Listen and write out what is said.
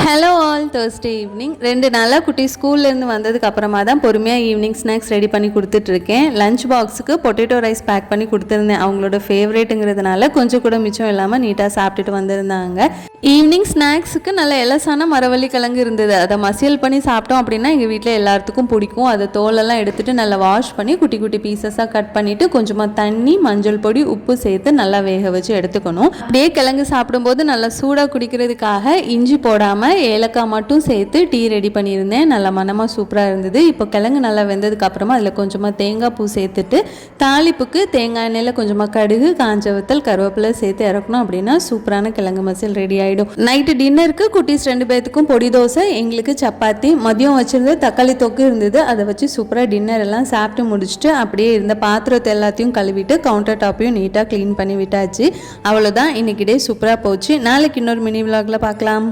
Hello all, Thursday evening 2 நாளாக குட்டி ஸ்கூல்லேருந்து வந்ததுக்கு அப்புறமா தான் பொறுமையாக ஈவினிங் ஸ்நாக்ஸ் ரெடி பண்ணி கொடுத்துட்ருக்கேன். லஞ்ச் பாக்ஸுக்கு பொட்டேட்டோ ரைஸ் பேக் பண்ணி கொடுத்துருந்தேன். அவங்களோட ஃபேவரேட்டுங்கிறதுனால கொஞ்சம் கூட மிச்சம் இல்லாமல் நீட்டாக சாப்பிட்டுட்டு வந்திருந்தாங்க. ஈவினிங் ஸ்நாக்ஸுக்கு நல்ல எலசான மரவள்ளி கிழங்கு இருந்தது. அதை மசியல் பண்ணி சாப்பிட்டோம் அப்படின்னா எங்கள் வீட்டில் எல்லாத்துக்கும் பிடிக்கும். அதை தோலெல்லாம் எடுத்துகிட்டு நல்லா வாஷ் பண்ணி குட்டி குட்டி பீசஸாக கட் பண்ணிவிட்டு கொஞ்சமாக தண்ணி, மஞ்சள் பொடி, உப்பு சேர்த்து நல்லா வேக வச்சு எடுத்துக்கணும். அப்படியே கிழங்கு சாப்பிடும்போது நல்லா சூடாக குடிக்கிறதுக்காக இஞ்சி போடாமல் ஏலக்காய் மட்டும் சேர்த்து டீ ரெடி பண்ணியிருந்தேன். நல்லா மனமாக சூப்பராக இருந்தது. இப்போ கிழங்கு நல்லா வெந்ததுக்கு அப்புறமா அதில் கொஞ்சமாக தேங்காய் பூ சேர்த்துட்டு தாளிப்புக்கு தேங்காய் எண்ணெயில் கொஞ்சமாக கடுகு, காஞ்ச வத்தல், கருவேப்பிலை சேர்த்து இறக்கணும். அப்படின்னா சூப்பரான கிழங்கு மசியல் ரெடி ஆகிடும். நைட்டு டின்னருக்கு குட்டீஸ் 2 பேர்த்துக்கும் பொடி தோசை, எங்களுக்கு சப்பாத்தி, மதியம் வச்சிருந்த தக்காளி தொக்கு இருந்தது. அதை வச்சு சூப்பராக டின்னர் எல்லாம் சாப்பிட்டு முடிச்சுட்டு அப்படியே இருந்த பாத்திரத்தை எல்லாத்தையும் கழுவிட்டு கவுண்டர் டாப்பையும் நீட்டாக க்ளீன் பண்ணி விட்டாச்சு. அவ்வளோதான், இன்னைக்கு டே சூப்பராக போச்சு. நாளைக்கு இன்னொரு மினி விலாகில் பார்க்கலாம்.